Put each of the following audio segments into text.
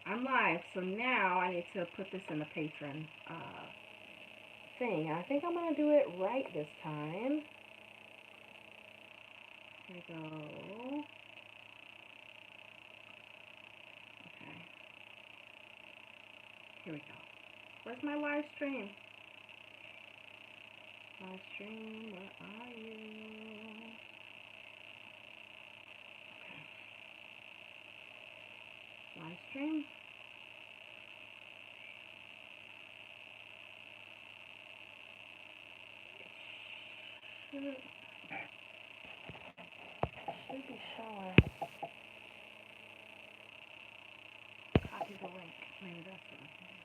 I'm live, so now I need to put this in the patron thing. I think I'm gonna do it right this time. Here we go. Okay. Here we go. Where's my live stream? Live stream, where are you? Okay. Live stream. Should be showing. Copy the link. Maybe that's what I can do.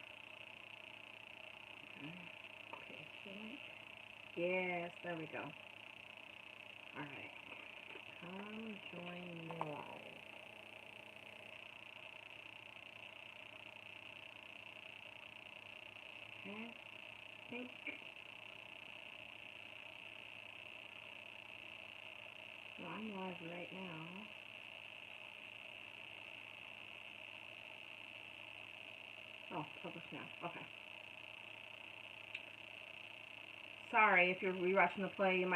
Okay. Paste the link. Yes, there we go. Alright. Come join me live. Okay. Think. So I'm live right now. Oh, publish now. Okay. Sorry if you're rewatching the play.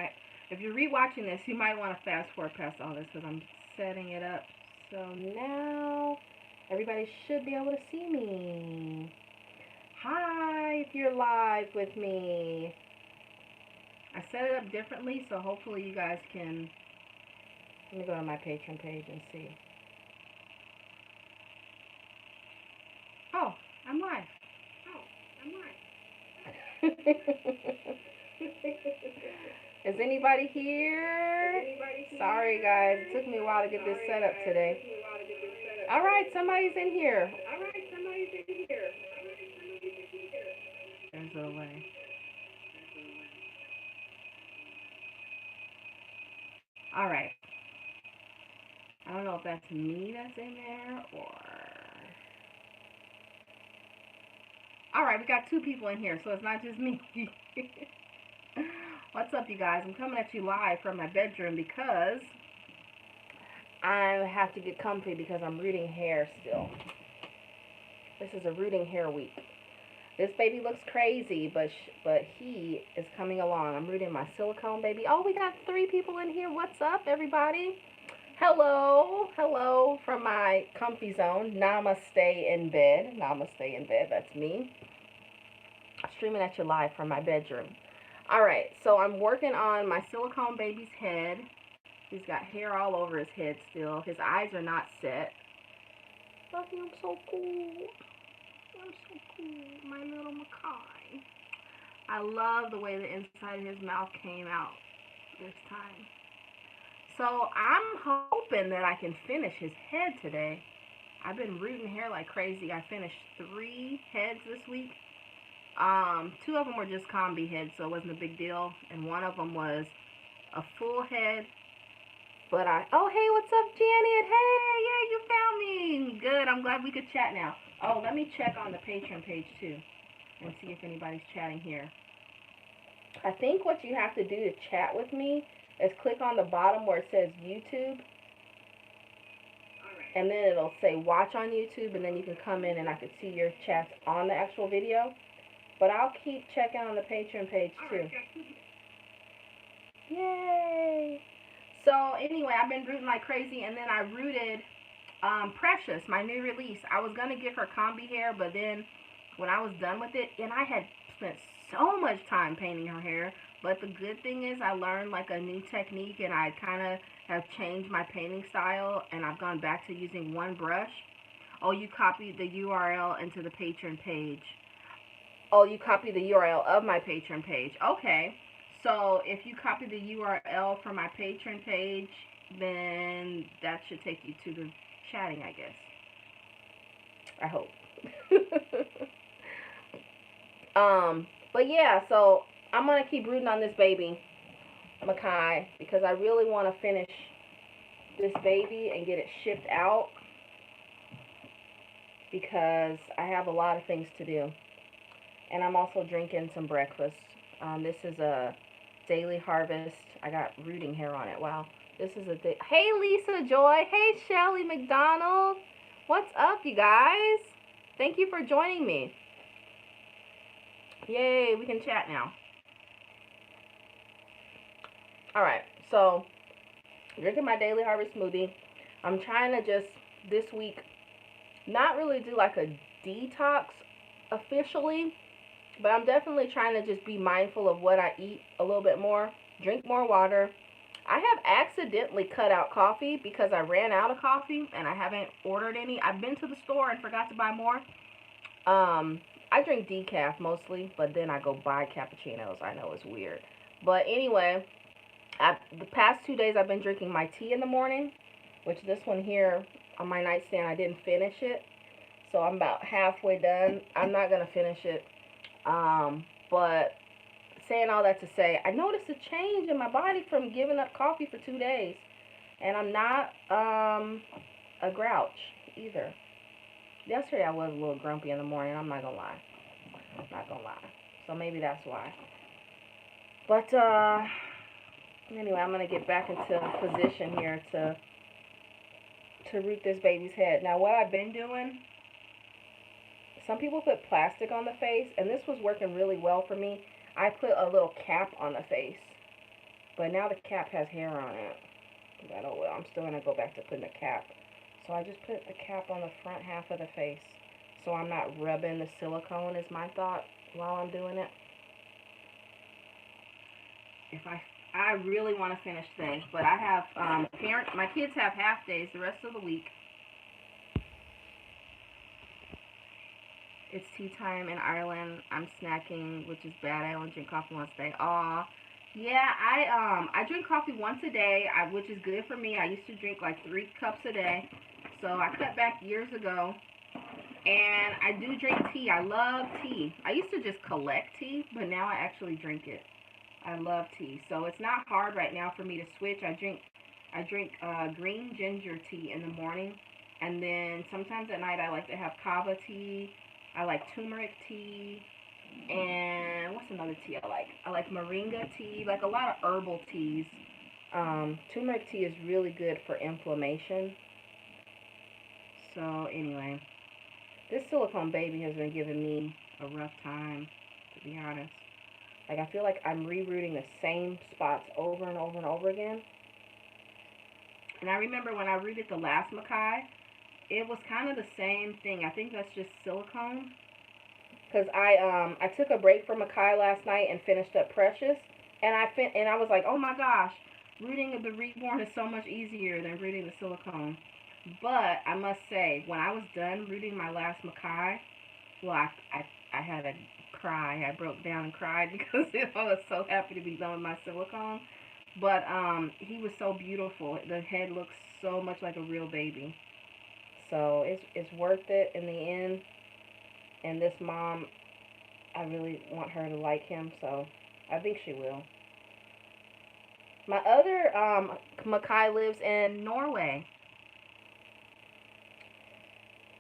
If you're rewatching this, you might want to fast forward past all this because I'm setting it up. So now everybody should be able to see me. Hi, if you're live with me. I set it up differently, so hopefully you guys can. Let me go to my Patreon page and see. Oh, I'm live. Is anybody here? Sorry guys, it took me a while to get this set up today. Alright, somebody's in here. There's a way. Alright. I don't know if that's me that's in there or... Alright, we got 2 people in here, so it's not just me. What's up, you guys? I'm coming at you live from my bedroom because I have to get comfy because I'm rooting hair still. This is a rooting hair week. This baby looks crazy, but he is coming along. I'm rooting my silicone baby. Oh, we got 3 people in here. What's up, everybody? Hello. Hello from my comfy zone. Namaste in bed. Namaste in bed. That's me. Streaming at you live from my bedroom. Alright, so I'm working on my silicone baby's head. He's got hair all over his head still. His eyes are not set. Fluffy, I'm so cool. I'm so cool. My little Makai. I love the way the inside of his mouth came out this time. So I'm hoping that I can finish his head today. I've been rooting hair like crazy. I finished 3 heads this week. 2 of them were just combi heads, so it wasn't a big deal. And one of them was a full head. But oh, hey, what's up, Janet? Hey, yeah, you found me. Good, I'm glad we could chat now. Oh, let me check on the Patreon page, too, and see if anybody's chatting here. I think what you have to do to chat with me is click on the bottom where it says YouTube. And then it'll say watch on YouTube, and then you can come in and I can see your chats on the actual video. But I'll keep checking on the Patreon page, too. Yay! So, anyway, I've been rooting like crazy, and then I rooted Precious, my new release. I was going to give her combi hair, but then when I was done with it, and I had spent so much time painting her hair, but the good thing is I learned like a new technique, and I kind of have changed my painting style, and I've gone back to using one brush. Oh, you copied the URL into the Patreon page. Oh, you copied the URL of my Patreon page. Okay. So if you copy the URL from my Patreon page, then that should take you to the chatting, I guess. I hope. But yeah, so I'm going to keep rooting on this baby, Makai, because I really want to finish this baby and get it shipped out because I have a lot of things to do. And I'm also drinking some breakfast. This is a Daily Harvest. I got rooting hair on it. Wow. This is a Hey, Lisa Joy. Hey, Shelly McDonald. What's up, you guys? Thank you for joining me. Yay, we can chat now. Alright, so drinking my daily harvest smoothie. I'm trying to just this week not really do like a detox officially, but I'm definitely trying to just be mindful of what I eat a little bit more, drink more water. I have accidentally cut out coffee because I ran out of coffee and I haven't ordered any. I've been to the store and forgot to buy more. I drink decaf mostly, but then I go buy cappuccinos. I know it's weird. But anyway, the past 2 days I've been drinking my tea in the morning, which this one here on my nightstand, I didn't finish it. So I'm about halfway done. I'm not going to finish it. But saying all that to say, I noticed a change in my body from giving up coffee for 2 days. And I'm not a grouch either. Yesterday I was a little grumpy in the morning. I'm not going to lie. So maybe that's why. But anyway, I'm going to get back into position here to root this baby's head. Now, what I've been doing, some people put plastic on the face, and this was working really well for me. I put a little cap on the face, but now the cap has hair on it. But oh well, I'm still going to go back to putting a cap. So I just put the cap on the front half of the face, so I'm not rubbing the silicone is my thought while I'm doing it. I really want to finish today, but I have my kids have half days the rest of the week. It's tea time in Ireland. I'm snacking, which is bad. I only drink coffee once a day. Aw. Yeah, I drink coffee once a day, which is good for me. I used to drink like 3 cups a day. So I cut back years ago. And I do drink tea. I love tea. I used to just collect tea, but now I actually drink it. I love tea. So it's not hard right now for me to switch. I drink green ginger tea in the morning. And then sometimes at night I like to have kava tea. I like turmeric tea. And what's another tea I like? I like moringa tea. Like a lot of herbal teas. Turmeric tea is really good for inflammation. So anyway, this silicone baby has been giving me a rough time, to be honest. Like, I feel like I'm rerooting the same spots over and over and over again. And I remember when I rooted the last Mackay, it was kind of the same thing. I think that's just silicone. Because I took a break from Mackay last night and finished up Precious. And I was like, oh my gosh, rooting the reborn is so much easier than rooting the silicone. But I must say, when I was done rooting my last Mackay, well, I had a cry. I broke down and cried because I was so happy to be done with my silicone. But he was so beautiful. The head looks so much like a real baby. So it's worth it in the end. And this mom, I really want her to like him, so I think she will. My other Mackay lives in Norway.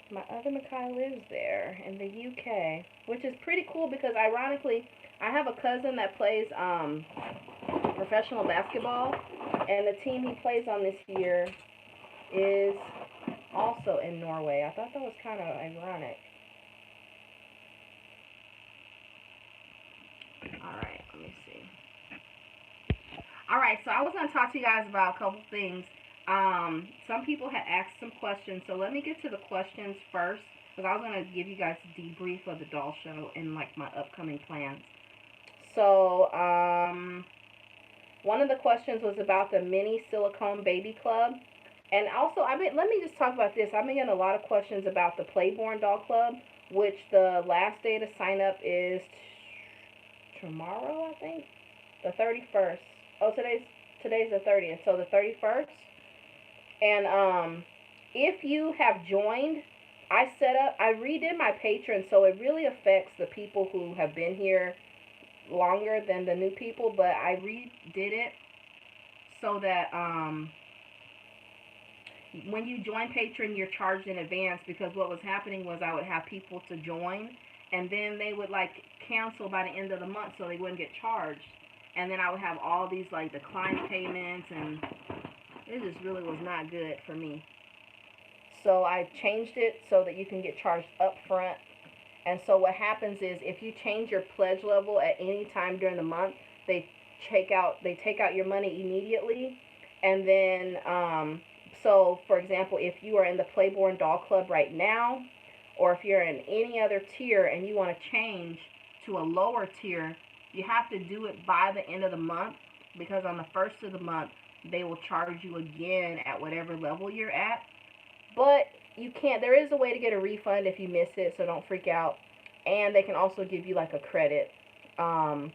My other Mackay lives there in the UK, which is pretty cool because ironically, I have a cousin that plays professional basketball, and the team he plays on this year is also in Norway. I thought that was kind of ironic. Alright, let me see. Alright, so I was going to talk to you guys about a couple things. Some people had asked some questions, so let me get to the questions first, because I was going to give you guys a debrief of the doll show and like my upcoming plans. So, one of the questions was about the mini silicone baby club. And also, let me just talk about this. I've been getting a lot of questions about the Playborn Doll Club, which the last day to sign up is tomorrow, I think, the 31st. Oh, today's the 30th, so the 31st. And if you have joined, I redid my Patron, so it really affects the people who have been here longer than the new people, but I redid it so that when you join Patron, you're charged in advance, because what was happening was I would have people to join, and then they would like cancel by the end of the month, so they wouldn't get charged, and then I would have all these like declined payments, and it just really was not good for me. So I changed it so that you can get charged up front. And so what happens is if you change your pledge level at any time during the month, they take out your money immediately. And then so for example, if you are in the Playborn Doll Club right now, or if you're in any other tier and you want to change to a lower tier, you have to do it by the end of the month, because on the first of the month they will charge you again at whatever level you're at. But you can't, there is a way to get a refund if you miss it, so don't freak out. And they can also give you like a credit. Um,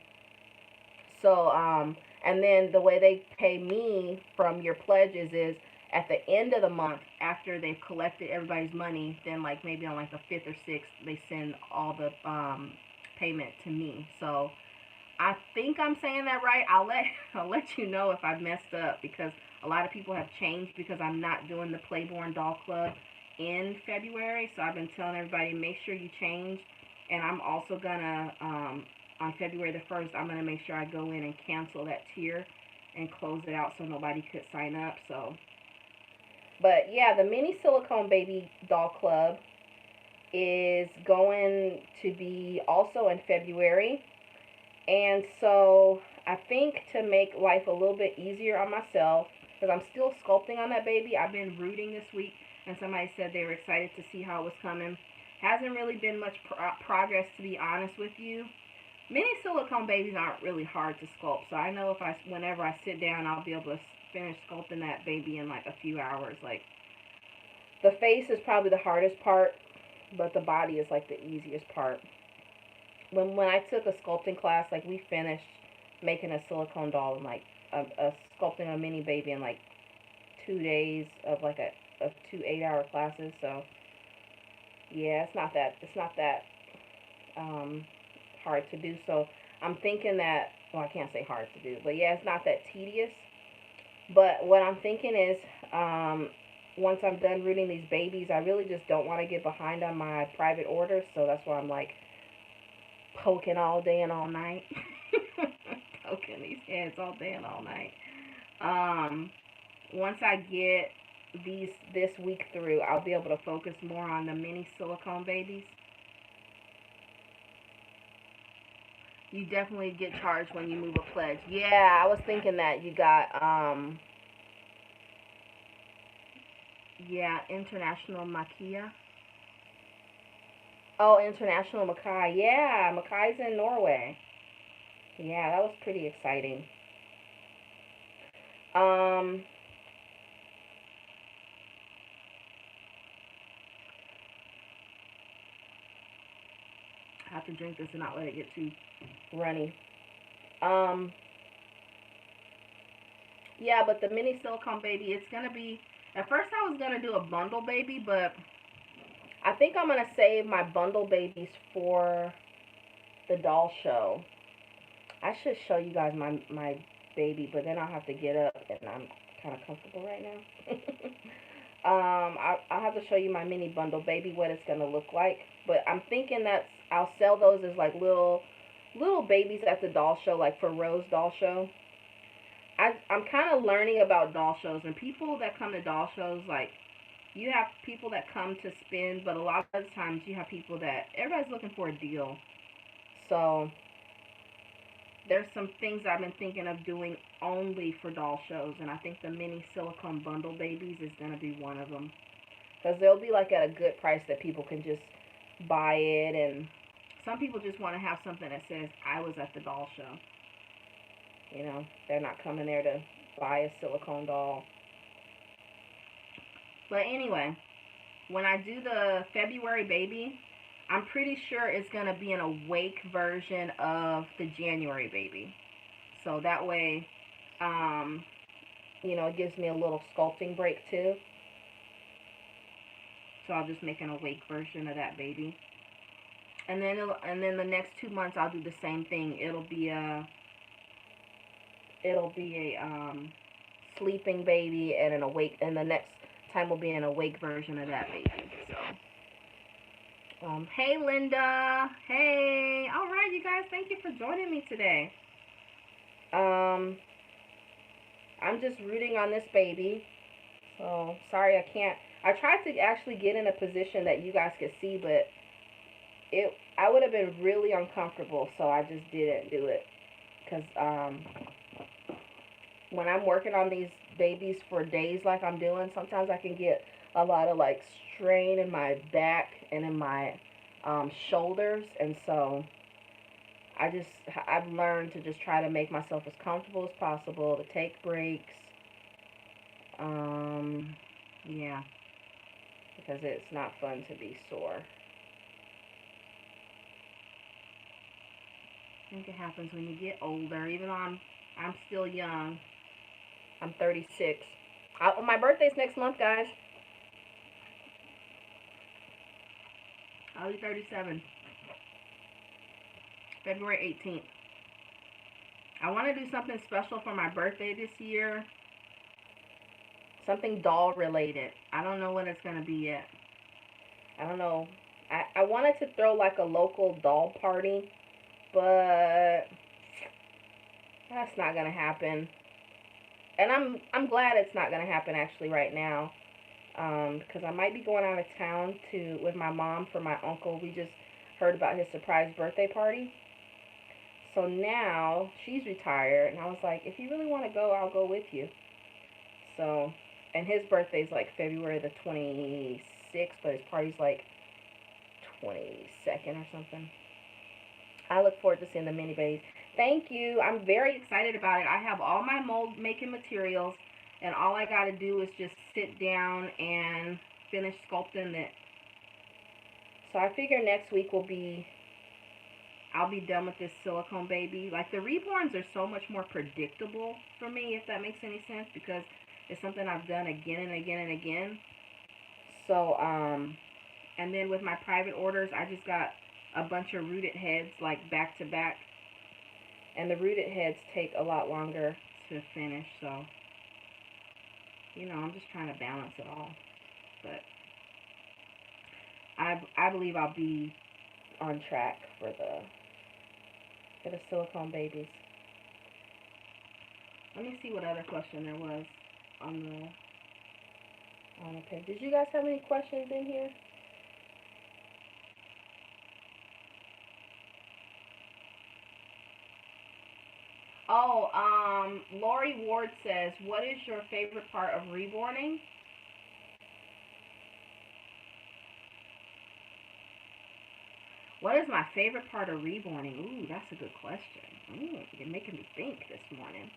and then the way they pay me from your pledges is at the end of the month, after they've collected everybody's money, then like maybe on like the 5th or 6th, they send all the payment to me. So I think I'm saying that right. I'll let you know if I've messed up, because a lot of people have changed because I'm not doing the Playborn Doll Club in February. So I've been telling everybody, make sure you change. And I'm also gonna on February the 1st, I'm gonna make sure I go in and cancel that tier and close it out so nobody could sign up. So, but yeah, the mini silicone baby doll club is going to be also in February. And so I think to make life a little bit easier on myself, because I'm still sculpting on that baby. I've been rooting this week, and somebody said they were excited to see how it was coming. Hasn't really been much progress, to be honest with you. Mini silicone babies aren't really hard to sculpt, so I know whenever I sit down, I'll be able to finish sculpting that baby in like a few hours. Like, the face is probably the hardest part, but the body is like the easiest part. When I took a sculpting class, like we finished making a silicone doll and like sculpting a mini baby in like 2 days of like of 2 8-hour classes. So yeah, it's not that hard to do. So I'm thinking that, well, I can't say hard to do, but yeah, it's not that tedious. But what I'm thinking is, once I'm done rooting these babies, I really just don't want to get behind on my private orders. So that's why I'm like poking all day and all night. Poking these heads all day and all night. Once I get this week through, I'll be able to focus more on the mini silicone babies. You definitely get charged when you move a pledge. Yeah, I was thinking that you got yeah, International Makia. Oh, International Makai. Yeah, Makai's in Norway. Yeah, that was pretty exciting. Um, I have to drink this and not let it get too runny. Um, yeah, but the mini silicone baby, it's gonna be. At first, I was gonna do a bundle baby, but I think I'm gonna save my bundle babies for the doll show. I should show you guys my baby, but then I'll have to get up, and I'm kind of comfortable right now. I'll have to show you my mini bundle baby, what it's gonna look like. But I'm thinking that I'll sell those as like little babies at the doll show, like for Rose doll show. I'm kind of learning about doll shows, and people that come to doll shows, like, you have people that come to spend, but a lot of times you have people that everybody's looking for a deal. So there's some things I've been thinking of doing only for doll shows, and I think the mini silicone bundle babies is going to be one of them. Because they'll be like at a good price that people can just buy it, and some people just want to have something that says, I was at the doll show. You know, they're not coming there to buy a silicone doll. But anyway, when I do the February baby, I'm pretty sure it's going to be an awake version of the January baby. So that way, you know, it gives me a little sculpting break too. So I'll just make an awake version of that baby. And then the next 2 months I'll do the same thing. It'll be a sleeping baby and an awake, and the next time will be an awake version of that baby. So hey Linda, hey, all right you guys, thank you for joining me today. I'm just rooting on this baby, so sorry I I tried to actually get in a position that you guys could see, but I would have been really uncomfortable, so I just didn't do it. Because when I'm working on these babies for days like I'm doing, sometimes I can get a lot of like strain in my back and in my shoulders, and so I've learned to just try to make myself as comfortable as possible, to take breaks. Yeah, because it's not fun to be sore. I think it happens when you get older. Even though I'm still young. I'm 36. My birthday's next month, guys. I'll be 37. February 18th. I want to do something special for my birthday this year. Something doll related. I don't know what it's going to be yet. I don't know. I wanted to throw like a local doll party, but that's not going to happen. And I'm glad it's not going to happen actually right now. Because I might be going out of town with my mom for my uncle. We just heard about his surprise birthday party. So now she's retired, and I was like, if you really want to go, I'll go with you. So, and his birthday's like February the 26th, but his party's like 22nd or something. I look forward to seeing the mini babies. Thank you. I'm very excited about it. I have all my mold making materials, and all I got to do is just sit down and finish sculpting it. So I figure next week I'll be done with this silicone baby. Like, the reborns are so much more predictable for me, if that makes any sense, because it's something I've done again and again and again. So, and then with my private orders, I just got a bunch of rooted heads, like, back to back. And the rooted heads take a lot longer to finish, so, you know, I'm just trying to balance it all. But I believe I'll be on track for the silicone babies. Let me see what other question there was on the page. Did you guys have any questions in here? Oh, Lori Ward says, what is your favorite part of reborning? What is my favorite part of reborning? Ooh, that's a good question. You're making me think this morning.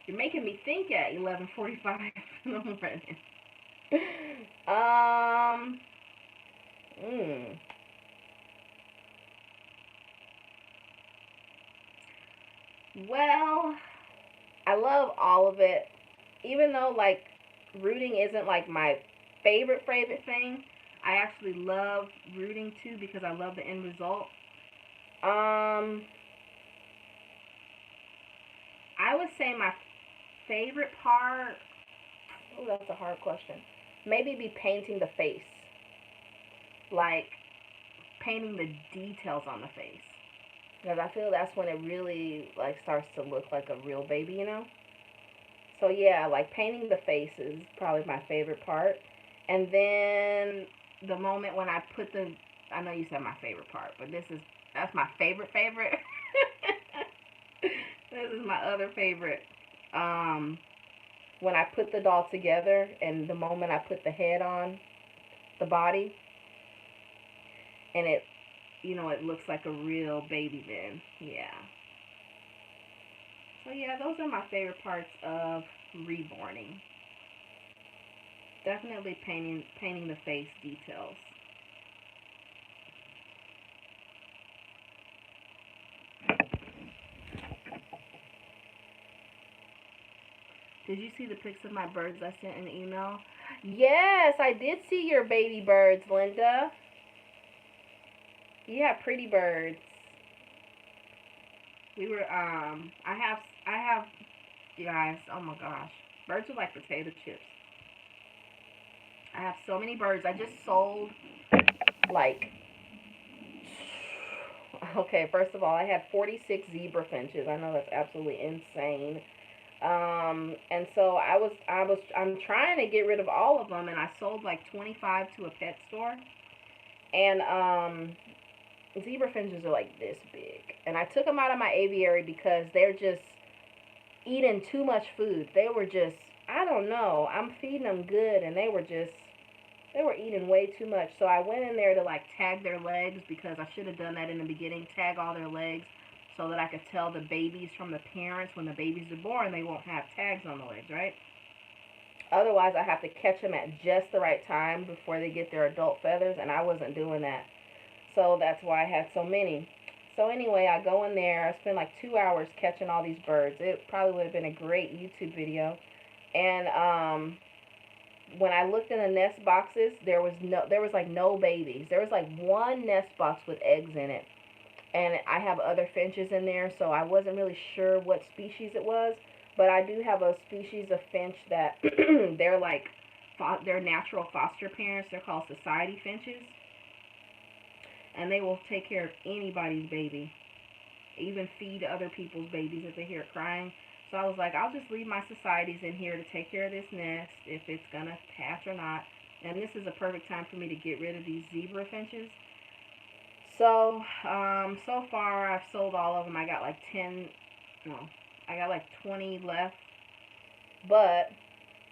You're making me think at 11:45 in the morning. Well, I love all of it. Even though, like, rooting isn't, like, my favorite thing, I actually love rooting, too, because I love the end result. I would say my favorite part... Oh, that's a hard question. Maybe be painting the face. Like, painting the details on the face. Because I feel that's when it really, like, starts to look like a real baby, you know? So, yeah, like, painting the face is probably my favorite part. And then the moment when I put I know you said my favorite part, but that's my favorite. This is my other favorite. When I put the doll together and the moment I put the head on the body, and it, you know, it looks like a real baby then. Yeah. So yeah, those are my favorite parts of reborning. Definitely painting the face details. Did you see the pics of my birds I sent in the email? Yes, I did see your baby birds, Linda. You have pretty birds. We were, I have, you guys, oh my gosh. Birds are like potato chips. I have so many birds. I just sold, like, okay, first of all, I had 46 zebra finches. I know that's absolutely insane. And so I'm trying to get rid of all of them, and I sold like 25 to a pet store. And zebra finches are like this big, and I took them out of my aviary because they're just eating too much food. They were just, I don't know, I'm feeding them good, and they were eating way too much. So I went in there to like tag their legs, because I should have done that in the beginning, tag all their legs, so that I could tell the babies from the parents. When the babies are born, they won't have tags on the legs, right? Otherwise, I have to catch them at just the right time before they get their adult feathers, and I wasn't doing that. So that's why I had so many. So anyway, I go in there, I spend like 2 hours catching all these birds. It probably would have been a great YouTube video. And when I looked in the nest boxes, there was like no babies. There was like one nest box with eggs in it. And I have other finches in there, so I wasn't really sure what species it was. But I do have a species of finch that they're like, they're natural foster parents. They're called society finches. And they will take care of anybody's baby, even feed other people's babies if they hear it crying. So I was like, I'll just leave my societies in here to take care of this nest, if it's going to hatch or not. And this is a perfect time for me to get rid of these zebra finches. So, so far I've sold all of them. I got like 20 left. But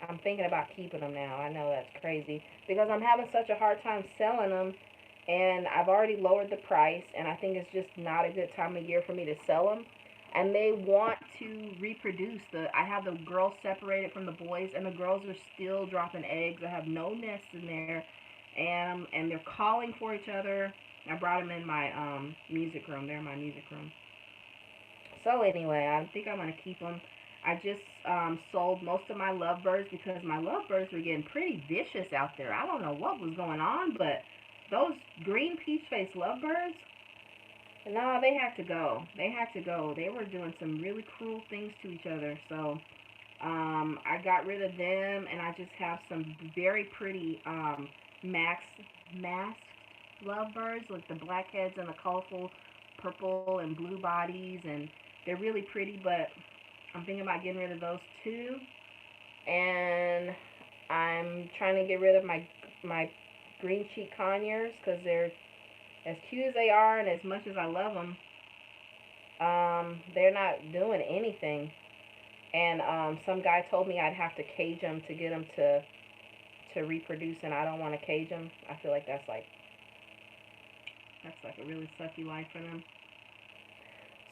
I'm thinking about keeping them now. I know that's crazy, because I'm having such a hard time selling them. And I've already lowered the price, and I think it's just not a good time of year for me to sell them. And they want to reproduce. I have the girls separated from the boys, and the girls are still dropping eggs. I have no nests in there, and they're calling for each other. I brought them in my music room. They're in my music room. So anyway, I think I'm going to keep them. I just sold most of my lovebirds, because my lovebirds were getting pretty vicious out there. I don't know what was going on, but those green peach-faced lovebirds, no, they had to go. They had to go. They were doing some really cruel things to each other. So I got rid of them, and I just have some very pretty masked lovebirds with the black heads and the colorful purple and blue bodies, and they're really pretty, but I'm thinking about getting rid of those too. And I'm trying to get rid of my green cheek conures, because they're as cute as they are, and as much as I love them, they're not doing anything. And some guy told me I'd have to cage them to get them to reproduce, and I don't want to cage them. I feel like that's like a really sucky life for them.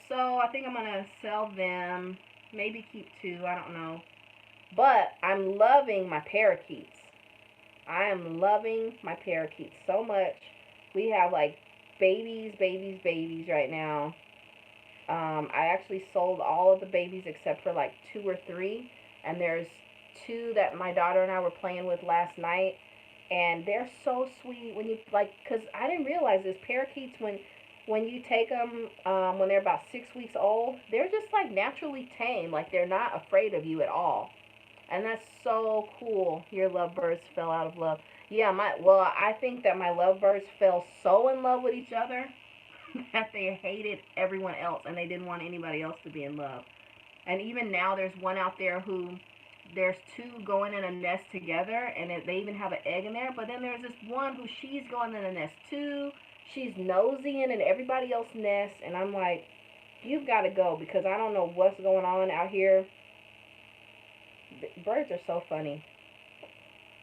So I think I'm gonna sell them, maybe keep 2, I don't know. But I'm loving my parakeets. I am loving my parakeets so much. We have like babies right now. I actually sold all of the babies except for like 2 or 3. And there's 2 that my daughter and I were playing with last night. And they're so sweet when you, like, because I didn't realize this. Parakeets, when you take them, when they're about 6 weeks old, they're just like naturally tame. Like, they're not afraid of you at all. And that's so cool. Your lovebirds fell out of love. Yeah, I think that my lovebirds fell so in love with each other that they hated everyone else, and they didn't want anybody else to be in love. And even now, there's one out there there's 2 going in a nest together, and they even have an egg in there. But then there's this one who she's going in a nest too. She's nosy in everybody else's nest, and I'm like, you've got to go, because I don't know what's going on out here. Birds are so funny.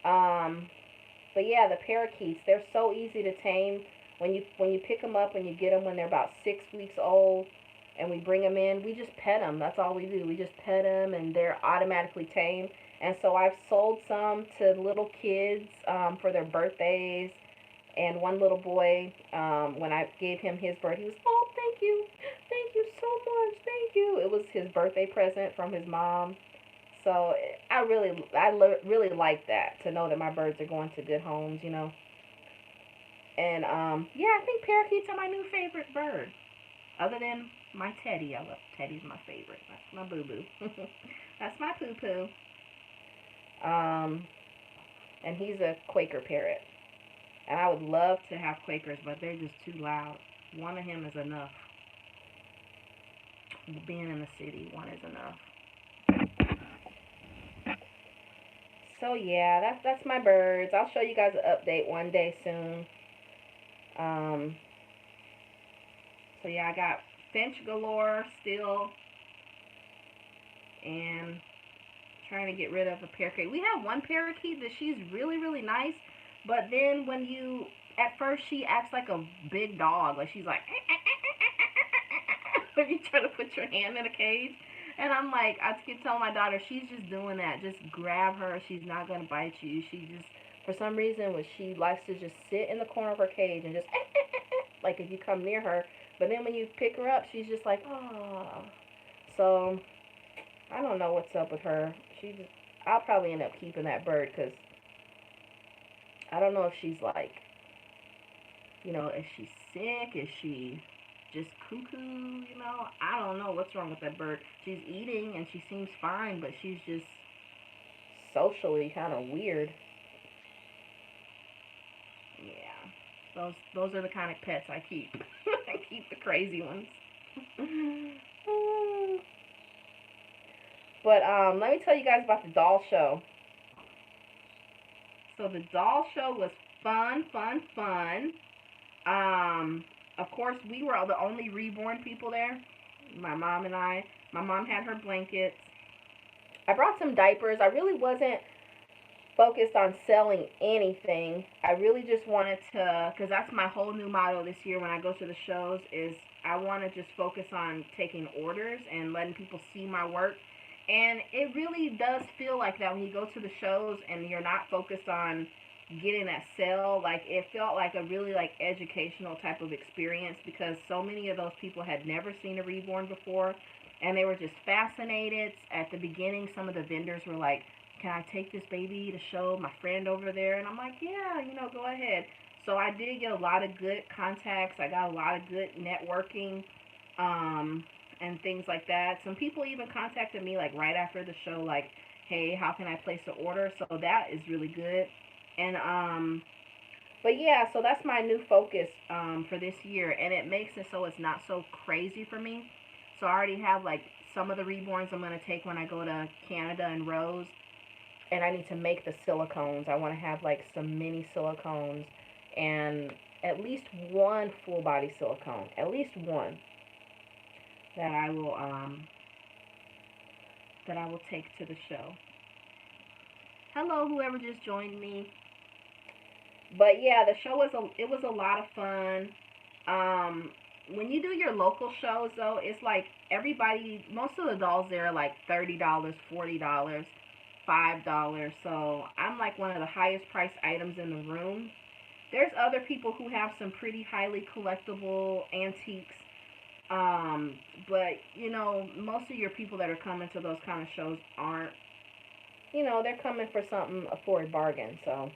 But yeah, the parakeets, they're so easy to tame. When you pick them up and you get them when they're about 6 weeks old, and we bring them in, we just pet them. That's all we do. We just pet them, and they're automatically tame. And so I've sold some to little kids for their birthdays. And one little boy, when I gave him his bird, he was, oh, thank you so much, thank you. It was his birthday present from his mom. So I really like that, to know that my birds are going to good homes, you know. And yeah, I think parakeets are my new favorite bird, other than my teddy. Teddy's my favorite. That's my boo-boo. That's my poo-poo. And he's a Quaker parrot. And I would love to have Quakers, but they're just too loud. One of him is enough. Being in the city, one is enough. So yeah, that's my birds. I'll show you guys an update one day soon. Um, so yeah, I got finch galore still, and trying to get rid of a parakeet. We have one parakeet that she's really nice, but then when you at first she acts like a big dog, like she's like when you try to put your hand in a cage. And I'm like, I keep telling my daughter, she's just doing that. Just grab her. She's not gonna bite you. She just, for some reason, when she likes to just sit in the corner of her cage and just like if you come near her. But then when you pick her up, she's just like, oh. So I don't know what's up with her. She just, I'll probably end up keeping that bird because I don't know if she's like, if she's sick, is she just cuckoo, I don't know what's wrong with that bird. She's eating and she seems fine, but she's just socially kind of weird. Yeah. Those are the kind of pets I keep. I keep the crazy ones. But let me tell you guys about the doll show. So the doll show was fun. Of course, we were the only reborn people there. My mom and I. My mom had her blankets. I brought some diapers. I really wasn't focused on selling anything. I really just wanted to, because that's my whole new motto this year when I go to the shows, is I want to just focus on taking orders and letting people see my work. And it really does feel like that when you go to the shows and you're not focused on getting that sale. Like, it felt like a really like educational type of experience because so many of those people had never seen a reborn before and they were just fascinated. At the beginning, some of the vendors were like, can I take this baby to show my friend over there? And I'm like, yeah, go ahead. So I did get a lot of good contacts. I got a lot of good networking, and things like that. Some people even contacted me like right after the show, like, hey, how can I place an order? So that is really good. And but yeah, so that's my new focus for this year, and it makes it so it's not so crazy for me. So I already have like some of the reborns I'm gonna take when I go to Canada and Rose, and I need to make the silicones. I want to have like some mini silicones and at least one full body silicone, at least one that I will take to the show. Hello, whoever just joined me. But yeah, the show was a lot of fun. When you do your local shows though, it's like everybody, most of the dolls there are like $30, $40, $5. So I'm like one of the highest priced items in the room. There's other people who have some pretty highly collectible antiques. But most of your people that are coming to those kind of shows aren't, they're coming for something for a bargain. So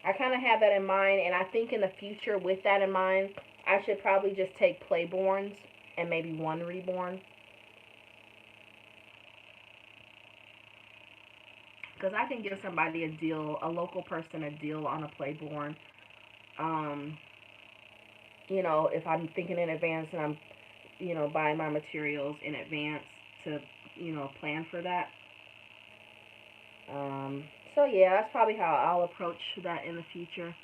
I kind of have that in mind, and I think in the future, with that in mind, I should probably just take playborns and maybe one reborn. Because I can give somebody a deal, a local person a deal on a playborn. Um, if I'm thinking in advance and I'm, buying my materials in advance to, plan for that. So yeah, that's probably how I'll approach that in the future.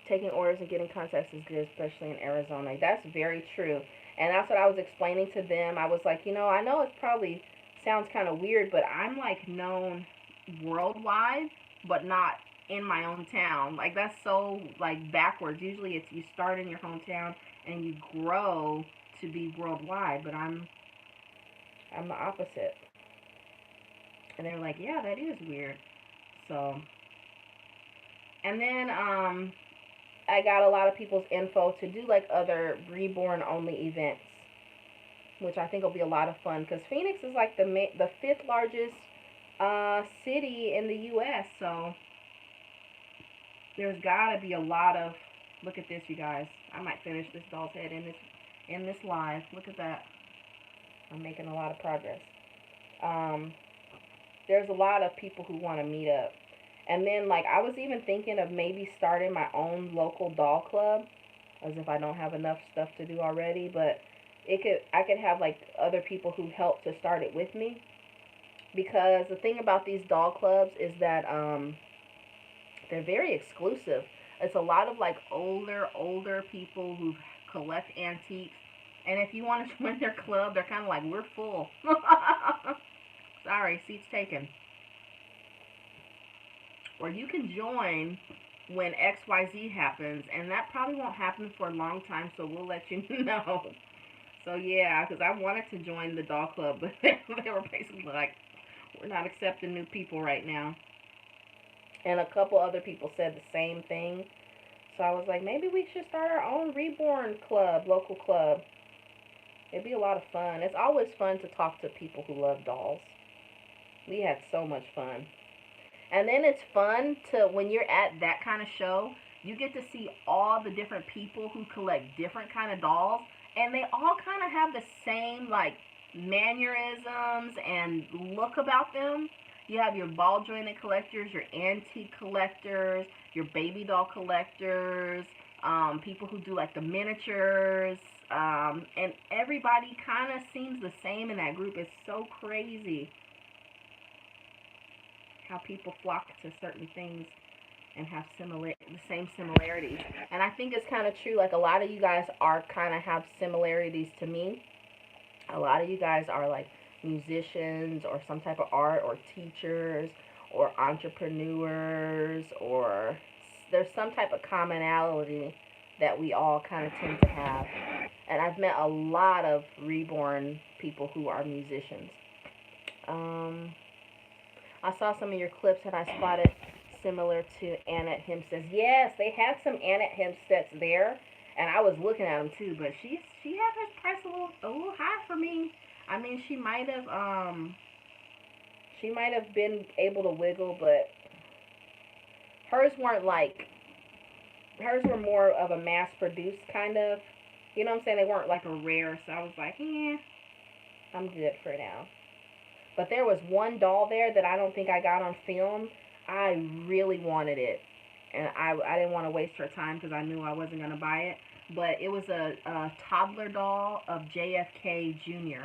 Taking orders and getting contacts is good, especially in Arizona. That's very true. And that's what I was explaining to them. I was like, I know it probably sounds kind of weird, but I'm like known worldwide, but not in my own town. Like that's so like backwards. Usually it's you start in your hometown and you grow to be worldwide, but I'm the opposite. And they were like, yeah, that is weird. So, and then I got a lot of people's info to do like other reborn only events, which I think will be a lot of fun because Phoenix is like the fifth largest city in the U.S. So there's gotta be a lot of. Look at this, you guys. I might finish this doll's head in this live. Look at that. I'm making a lot of progress. Um, there's a lot of people who want to meet up. And then, like, I was even thinking of maybe starting my own local doll club, as if I don't have enough stuff to do already. But I could have like other people who help to start it with me. because the thing about these doll clubs is that they're very exclusive. It's a lot of like older people who collect antiques. And if you want to join their club, they're kind of like, we're full. Sorry, seats taken. Or you can join when XYZ happens, and that probably won't happen for a long time, so we'll let you know. So yeah, because I wanted to join the doll club, but they were basically like, we're not accepting new people right now. And a couple other people said the same thing. So I was like, maybe we should start our own reborn club, local club. It'd be a lot of fun. It's always fun to talk to people who love dolls. We had so much fun. And then it's fun to, when you're at that kind of show, you get to see all the different people who collect different kind of dolls, and they all kind of have the same like mannerisms and look about them. You have your ball jointed collectors, your antique collectors, your baby doll collectors, people who do like the miniatures, and everybody kind of seems the same in that group. It's so crazy how people flock to certain things and have the same similarities. And I think it's kind of true. Like a lot of you guys are kind of have similarities to me. A lot of you guys are like musicians or some type of art or teachers or entrepreneurs, or there's some type of commonality that we all kind of tend to have. And I've met a lot of reborn people who are musicians. I saw some of your clips and I spotted similar to Annette Hempstead's. Yes, they had some Annette Hempstead's there, and I was looking at them too. But she had her price a little high for me. I mean, she might have been able to wiggle, but hers weren't like, hers were more of a mass produced kind of. You know what I'm saying? They weren't like a rare. So I was like, yeah, I'm good for now. But there was one doll there that I don't think I got on film. I really wanted it. And I didn't want to waste her time because I knew I wasn't going to buy it. But it was a toddler doll of JFK Jr.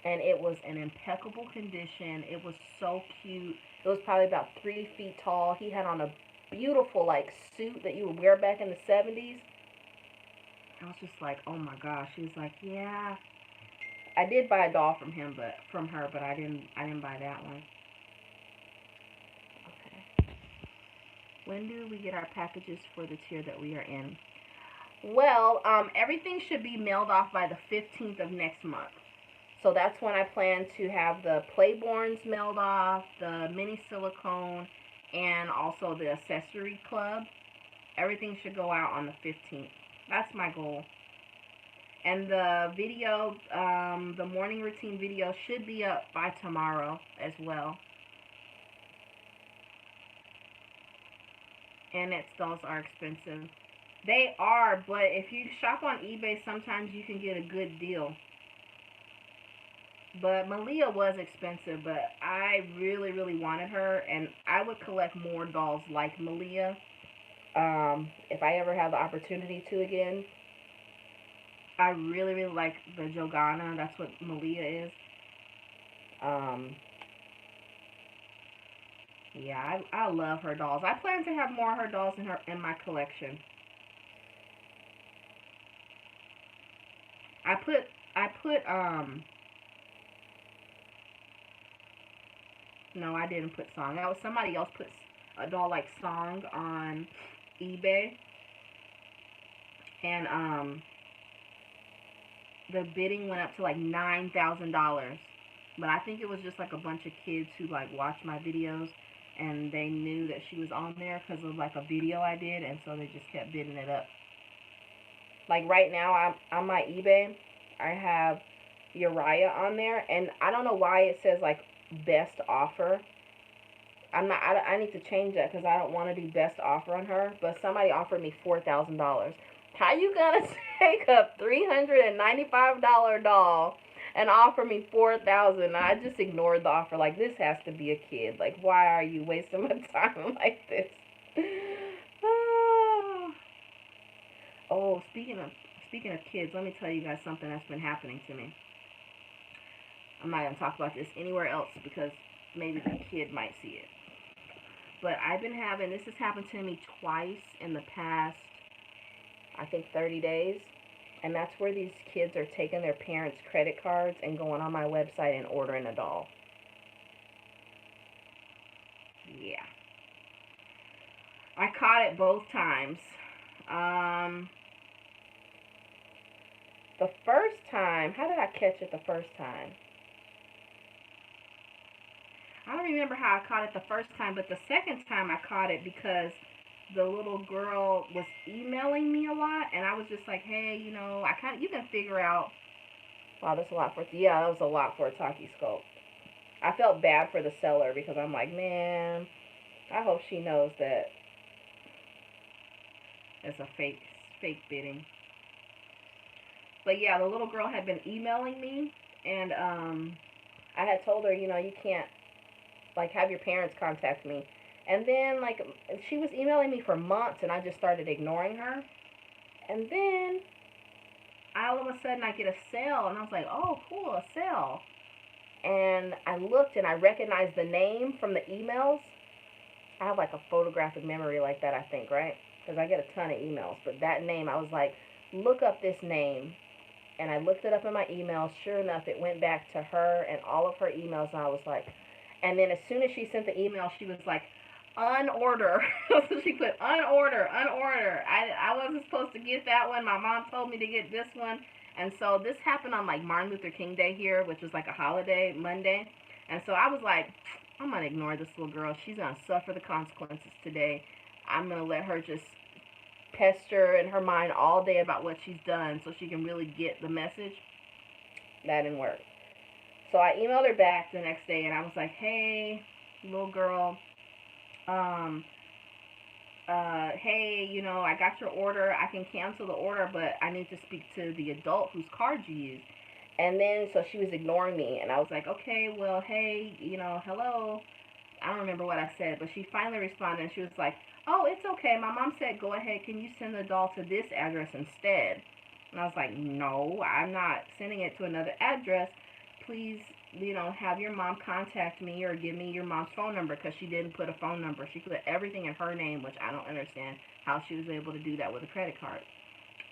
And it was in impeccable condition. It was so cute. It was probably about 3 feet tall. He had on a beautiful like suit that you would wear back in the 70s. I was just like, oh my gosh. She was like, yeah. I did buy a doll from her, but I didn't buy that one. Okay. When do we get our packages for the tier that we are in? Well, everything should be mailed off by the 15th of next month. So that's when I plan to have the Playborns mailed off, the mini silicone, and also the accessory club. Everything should go out on the 15th. That's my goal. And the video, the morning routine video should be up by tomorrow as well. And its dolls are expensive. They are, but if you shop on eBay, sometimes you can get a good deal. But Malia was expensive, but I really, really wanted her, and I would collect more dolls like Malia if I ever have the opportunity to again. I really, really like the Jogana. That's what Malia is. Yeah, I love her dolls. I plan to have more of her dolls in my collection. I put no, I didn't put Song. That was somebody else put a doll like Song on eBay, and the bidding went up to like $9,000. But I think it was just like a bunch of kids who like watched my videos and they knew that she was on there because of like a video I did, and so they just kept bidding it up. Like right now, I'm on my eBay. I have Uriah on there, and I don't know why it says like best offer. I need to change that because I don't want to do best offer on her. But somebody offered me $4,000. How you gonna take a $395 doll and offer me $4,000? I just ignored the offer. Like, this has to be a kid. Like, why are you wasting my time like this? Oh, speaking of kids, let me tell you guys something that's been happening to me. I'm not going to talk about this anywhere else because maybe the kid might see it. But I've been having, this has happened to me twice in the past, I think 30 days. And that's where these kids are taking their parents' credit cards and going on my website and ordering a doll. Yeah. I caught it both times. The first time, how did I catch it the first time? I don't remember how I caught it the first time, but the second time I caught it because the little girl was emailing me a lot, and I was just like, hey, you know, you can figure out, wow, that's a lot that was a lot for a Taki sculpt. I felt bad for the seller because I'm like, man, I hope she knows that it's a fake bidding. But yeah, the little girl had been emailing me, and I had told her, you know, you can't, like, have your parents contact me. And then, like, she was emailing me for months, and I just started ignoring her. And then, all of a sudden, I get a sale, and I was like, oh, cool, a sale. And I looked, and I recognized the name from the emails. I have, like, a photographic memory like that, I think, right? Because I get a ton of emails. But that name, I was like, look up this name. And I looked it up in my emails. Sure enough, it went back to her and all of her emails, and I was like, and then as soon as she sent the email, she was like, unorder. So she put unorder. I wasn't supposed to get that one. My mom told me to get this one. And so this happened on like Martin Luther King Day here, which was like a holiday, Monday. And so I was like, I'm going to ignore this little girl. She's going to suffer the consequences today. I'm going to let her just pester in her mind all day about what she's done so she can really get the message. That didn't work. So I emailed her back the next day, and I was like, hey, little girl, hey, you know, I got your order. I can cancel the order, but I need to speak to the adult whose card you used. And then, so she was ignoring me, and I was like, okay, well, hey, you know, hello. I don't remember what I said, but she finally responded, and she was like, oh, it's okay. My mom said, go ahead. Can you send the doll to this address instead? And I was like, no, I'm not sending it to another address. Please, you know, have your mom contact me or give me your mom's phone number, because she didn't put a phone number. She put everything in her name, which I don't understand how she was able to do that with a credit card.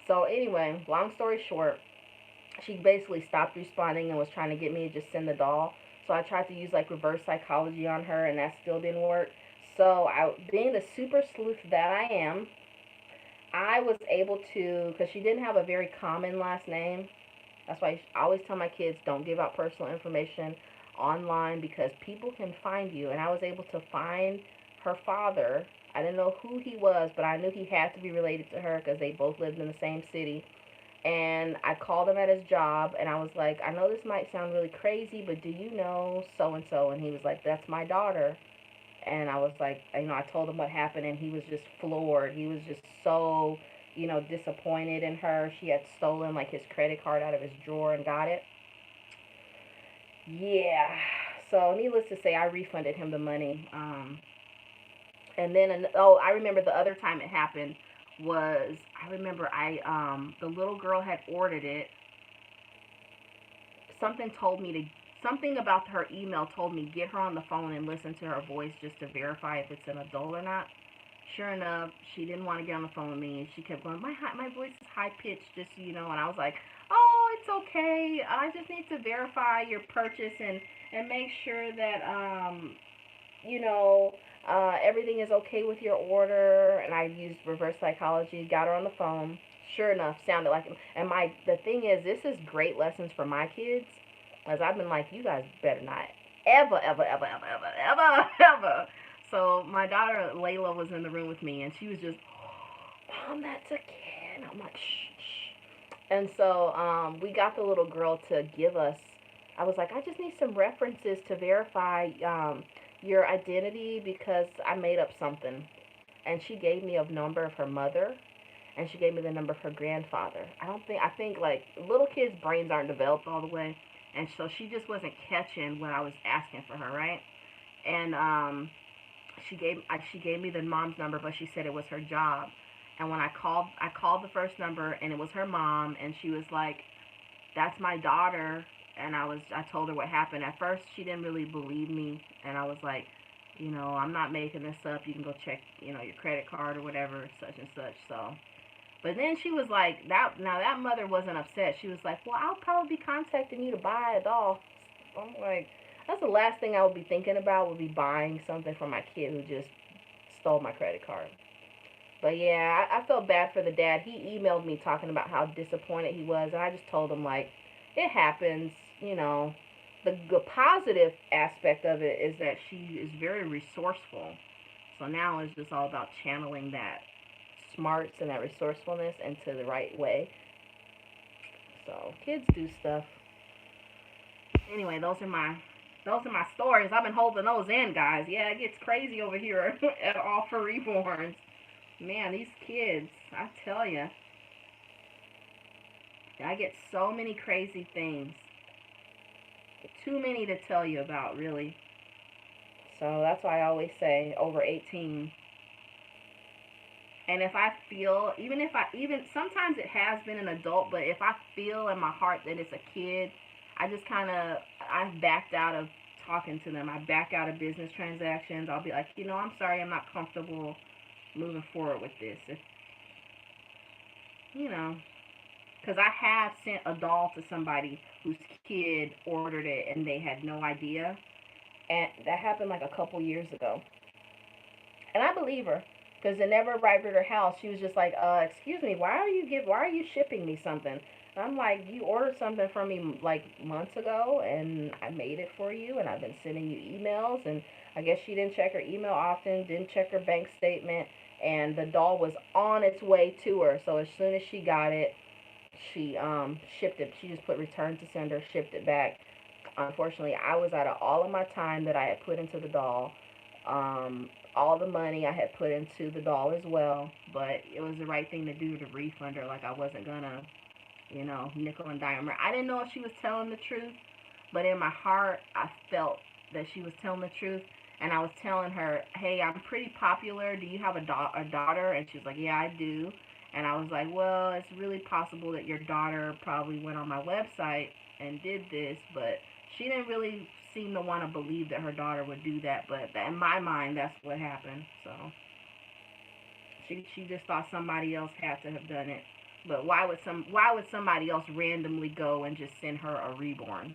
So anyway, long story short, she basically stopped responding and was trying to get me to just send the doll. So I tried to use like reverse psychology on her, and that still didn't work. So being the super sleuth that I am, I was able to, because she didn't have a very common last name. That's why I always tell my kids, don't give out personal information online, because people can find you. And I was able to find her father. I didn't know who he was, but I knew he had to be related to her because they both lived in the same city. And I called him at his job, and I was like, I know this might sound really crazy, but do you know so-and-so? And he was like, that's my daughter. And I was like, you know, I told him what happened, and he was just floored. He was just so, you know, disappointed in her. She had stolen, like, his credit card out of his drawer and got it. Yeah. So, needless to say, I refunded him the money. And then, I remember the other time it happened was, the little girl had ordered it. Something about her email told me, get her on the phone and listen to her voice just to verify if it's an adult or not. Sure enough, she didn't want to get on the phone with me, and she kept going, my voice is high-pitched, just so you know. And I was like, oh, it's okay. I just need to verify your purchase and make sure that, you know, everything is okay with your order. And I used reverse psychology, got her on the phone. Sure enough, sounded like him. And the thing is, this is great lessons for my kids. As I've been like, you guys better not ever. So my daughter Layla was in the room with me, and she was just, Mom, that's a kid. I'm like, shh. And so we got the little girl to give us, I was like, I just need some references to verify your identity, because I made up something. And she gave me a number of her mother, and she gave me the number of her grandfather. I think like little kids' brains aren't developed all the way. And so she just wasn't catching what I was asking for her, right? And she gave me the mom's number, but she said it was her job. And when I called the first number, and it was her mom, and she was like, that's my daughter. and I told her what happened. At first, she didn't really believe me, and I was like, I'm not making this up. You can go check, your credit card or whatever, such and such. So, but then she was like, that. Now that mother wasn't upset. She was like, well, I'll probably be contacting you to buy a doll. I'm like, that's the last thing I would be thinking about, would be buying something for my kid who just stole my credit card. But yeah, I felt bad for the dad. He emailed me talking about how disappointed he was, and I just told him, like, it happens, you know. The positive aspect of it is that she is very resourceful. So now it's just all about channeling that smarts and that resourcefulness into the right way. So kids do stuff. Anyway, those are my stories. I've been holding those in, guys. Yeah, it gets crazy over here at All for Reborns. Man, these kids, I tell you, I get so many crazy things. Too many to tell you about, really. So that's why I always say over 18. And if I feel, even sometimes it has been an adult, but if I feel in my heart that it's a kid, I've backed out of talking to them. I back out of business transactions. I'll be like, I'm sorry, I'm not comfortable moving forward with this. You know, because I have sent a doll to somebody whose kid ordered it and they had no idea. And that happened like a couple years ago. And I believe her because it never arrived at her house. She was just like, excuse me, why are you shipping me something? And I'm like, you ordered something from me like months ago and I made it for you and I've been sending you emails. And I guess she didn't check her email often, didn't check her bank statement, and the doll was on its way to her. So as soon as she got it, she shipped it. She just put return to sender, shipped it back. Unfortunately, I was out of all of my time that I had put into the doll. All the money I had put into the doll as well, but it was the right thing to do to refund her. Like, I wasn't gonna, nickel and dime her. I didn't know if she was telling the truth, but in my heart, I felt that she was telling the truth. And I was telling her, hey, I'm pretty popular. Do you have a daughter? And she's like, yeah, I do. And I was like, well, it's really possible that your daughter probably went on my website and did this, but she didn't really seem to want to believe that her daughter would do that. But in my mind, that's what happened. So she just thought somebody else had to have done it. But why would somebody else randomly go and just send her a reborn?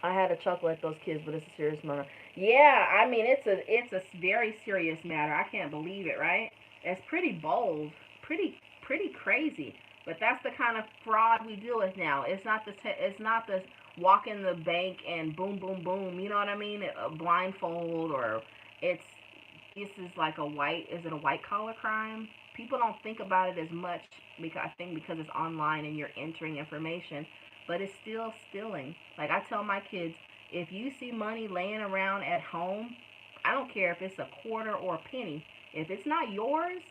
I had a chuckle at those kids, but it's a serious matter. Yeah, I mean it's a very serious matter. I can't believe it, right? It's pretty bold, pretty crazy. But that's the kind of fraud we deal with now. It's not the walk in the bank and boom boom boom. You know what I mean? A blindfold, or it's this is like is it a white collar crime? People don't think about it as much because I think because it's online and you're entering information, but it's still stealing. Like I tell my kids, if you see money laying around at home, I don't care if it's a quarter or a penny. If it's not yours,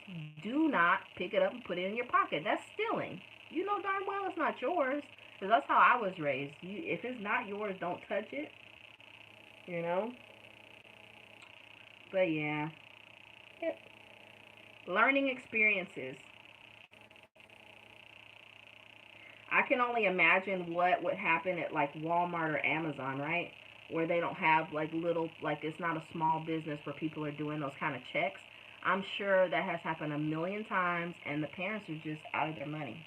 do not pick it up and put it in your pocket. That's stealing. You know darn well it's not yours. Because that's how I was raised. If it's not yours, don't touch it. You know? But yeah. Learning experiences. I can only imagine what would happen at like Walmart or Amazon, right? Where they don't have like it's not a small business where people are doing those kind of checks. I'm sure that has happened a million times and the parents are just out of their money.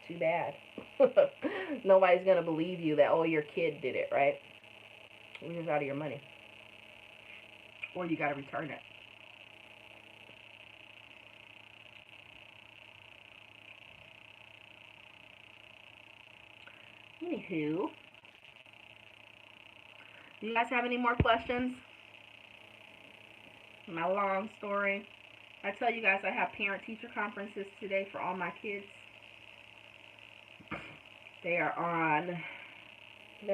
Too bad. Nobody's going to believe you that, oh, your kid did it, right? You're just out of your money. Or you got to return it. Anywho, do you guys have any more questions? My long story. I tell you guys I have parent-teacher conferences today for all my kids. They're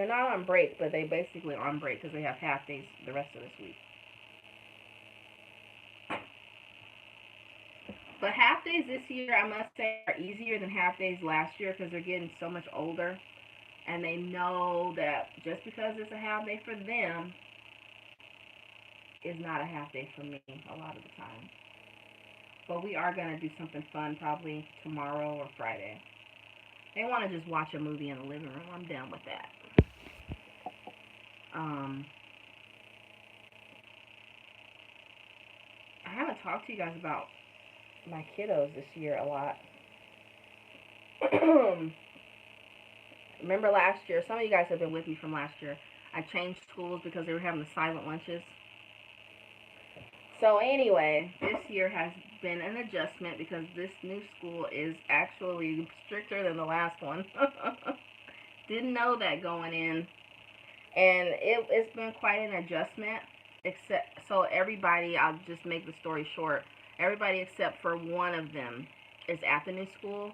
not on break, but they basically on break because they have half days the rest of this week. But half days this year, I must say, are easier than half days last year because they're getting so much older. And they know that just because it's a half day for them is not a half day for me a lot of the time. But we are going to do something fun probably tomorrow or Friday. They want to just watch a movie in the living room. I'm done with that. I haven't talked to you guys about my kiddos this year a lot. Remember last year, some of you guys have been with me from last year. I changed schools because they were having the silent lunches. So anyway, this year has been an adjustment because this new school is actually stricter than the last one. Didn't know that going in, and it's been quite an adjustment. Except so everybody, I'll just make the story short. Everybody except for one of them is at the new school.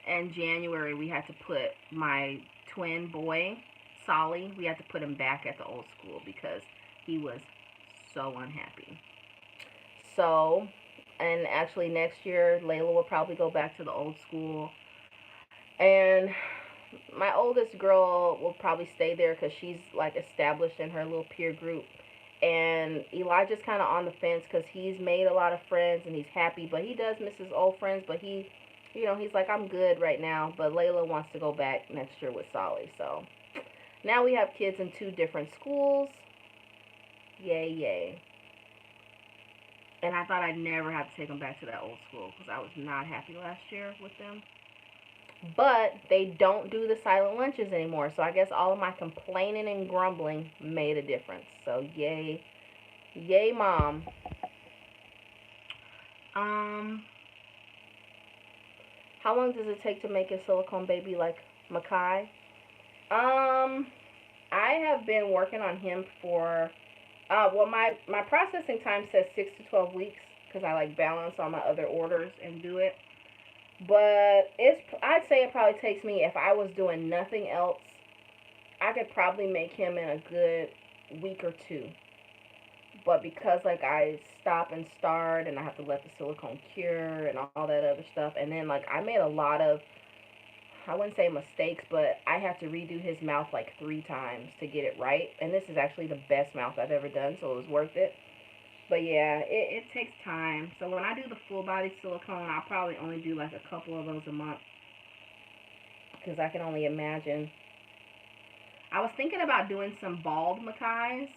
In January, we had to put my twin boy, Solly, we had to put him back at the old school because he was so unhappy. So, and actually next year, Layla will probably go back to the old school. And my oldest girl will probably stay there because she's like established in her little peer group. And Elijah's kind of on the fence because he's made a lot of friends and he's happy, but he does miss his old friends. But he, he's like, I'm good right now. But Layla wants to go back next year with Solly. So now we have kids in 2 different schools. Yay, yay. And I thought I'd never have to take them back to that old school because I was not happy last year with them. But they don't do the silent lunches anymore. So I guess all of my complaining and grumbling made a difference. So yay. Yay, Mom. How long does it take to make a silicone baby like Makai? I have been working on him for well, my processing time says 6 to 12 weeks because I like balance all my other orders and do it. But I'd say it probably takes me, if I was doing nothing else, I could probably make him in a good week or 2. But because like I stop and start and I have to let the silicone cure and all that other stuff, and then like I made a lot of, I wouldn't say mistakes, but I have to redo his mouth like 3 times to get it right. And this is actually the best mouth I've ever done, so it was worth it. But yeah, it takes time. So when I do the full body silicone, I'll probably only do like a couple of those a month. Because I can only imagine. I was thinking about doing some bald Makais.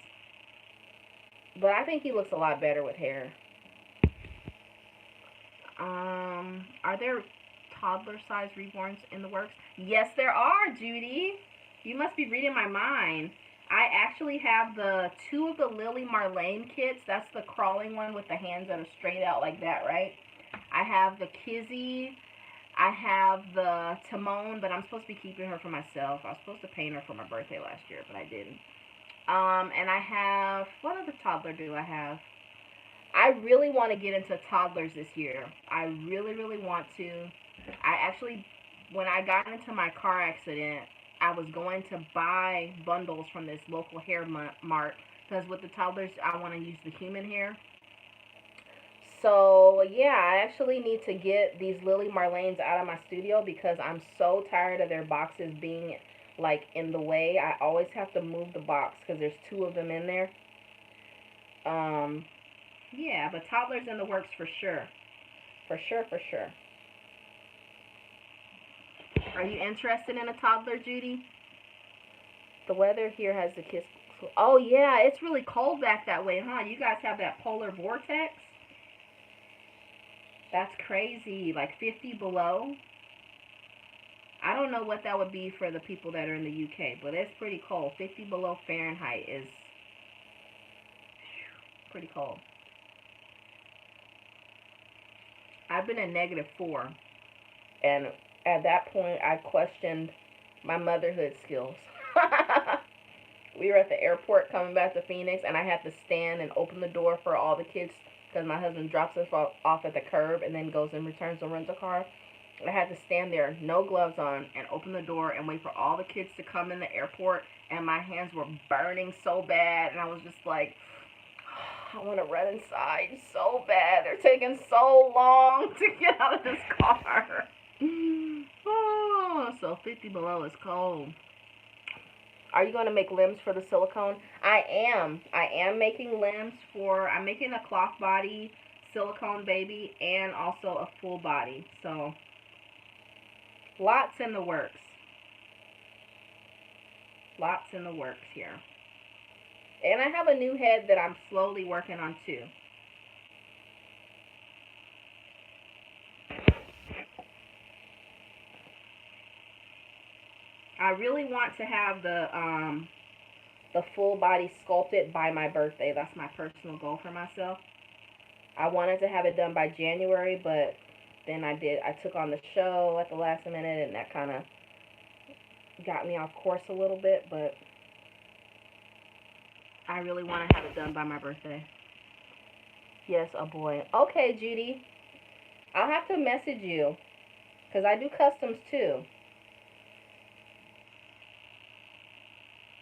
But I think he looks a lot better with hair. Are there toddler-sized reborns in the works? Yes, there are, Judy. You must be reading my mind. I actually have the 2 of the Lily Marlene kits. That's the crawling one with the hands that are straight out like that, right? I have the Kizzy. I have the Timon, but I'm supposed to be keeping her for myself. I was supposed to paint her for my birthday last year, but I didn't. And I have, what other toddler do I have? I really want to get into toddlers this year. I really, really want to. I actually, when I got into my car accident, I was going to buy bundles from this local hair mart because with the toddlers, I want to use the human hair. So, yeah, I actually need to get these Lily Marlenes out of my studio because I'm so tired of their boxes being like in the way. I always have to move the box because there's 2 of them in there. Yeah, but toddlers in the works for sure. For sure, for sure. Are you interested in a toddler, Judy? The weather here has the kiss. Oh, yeah, it's really cold back that way, huh? You guys have that polar vortex? That's crazy. Like 50 below. I don't know what that would be for the people that are in the UK, but it's pretty cold. 50 below Fahrenheit is pretty cold. I've been at -4. And at that point, I questioned my motherhood skills. We were at the airport coming back to Phoenix, and I had to stand and open the door for all the kids because my husband drops us off at the curb and then goes and returns the rental car. I had to stand there, no gloves on, and open the door and wait for all the kids to come in the airport, and my hands were burning so bad, and I was just like, I want to run inside so bad. They're taking so long to get out of this car. Oh, so 50 below is cold. Are you going to make limbs for the silicone? I am. I am making limbs for, I'm making a cloth body silicone baby and also a full body. So Lots in the works. Lots in the works here. And I have a new head that I'm slowly working on too. I really want to have the full body sculpted by my birthday. That's my personal goal for myself. I wanted to have it done by January, but then I took on the show at the last minute, and that kind of got me off course a little bit, but I really want to have it done by my birthday. Yes, a boy. Okay, Judy. I'll have to message you because I do customs too.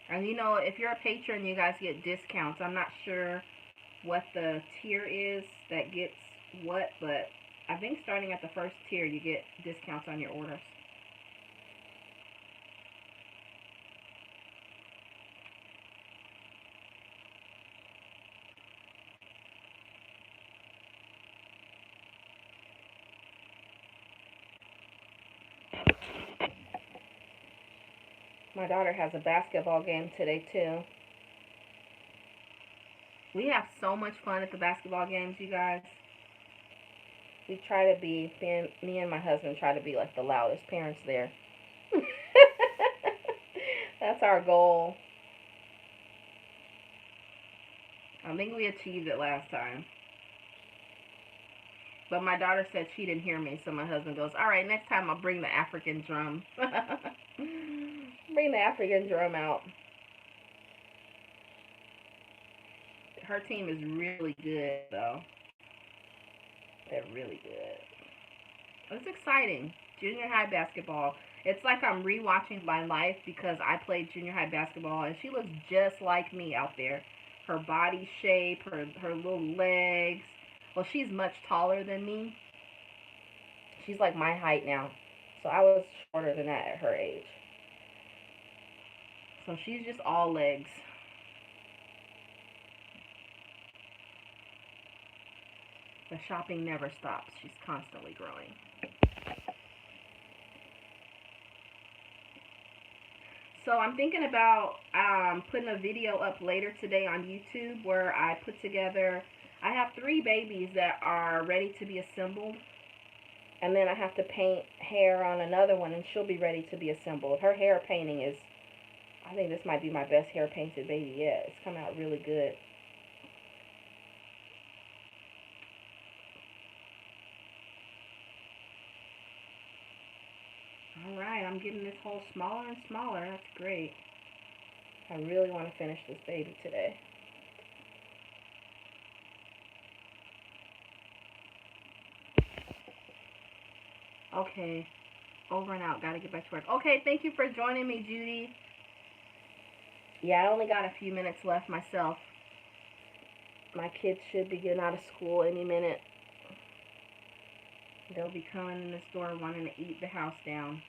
And you know, if you're a patron, you guys get discounts. I'm not sure what the tier is that gets what, but I think starting at the first tier, you get discounts on your orders. My daughter has a basketball game today, too. We have so much fun at the basketball games, you guys. We try to be, me and my husband try to be like the loudest parents there. That's our goal. I think we achieved it last time. But my daughter said she didn't hear me, so my husband goes, all right, next time I'll bring the African drum. Bring the African drum out. Her team is really good, though. They're really good. It's exciting. Junior high basketball. It's like I'm rewatching my life because I played junior high basketball, and she looks just like me out there. Her body shape, her little legs. Well, she's much taller than me. She's like my height now. So I was shorter than that at her age. So she's just all legs. The shopping never stops. She's constantly growing. So I'm thinking about putting a video up later today on YouTube where I put together, I have 3 babies that are ready to be assembled. And then I have to paint hair on another one, and she'll be ready to be assembled. Her hair painting is, I think this might be my best hair painted baby yet. It's come out really good. Alright, I'm getting this hole smaller and smaller. That's great. I really want to finish this baby today. Okay, over and out. Gotta get back to work. Okay, thank you for joining me, Judy. Yeah, I only got a few minutes left myself. My kids should be getting out of school any minute. They'll be coming in this door wanting to eat the house down.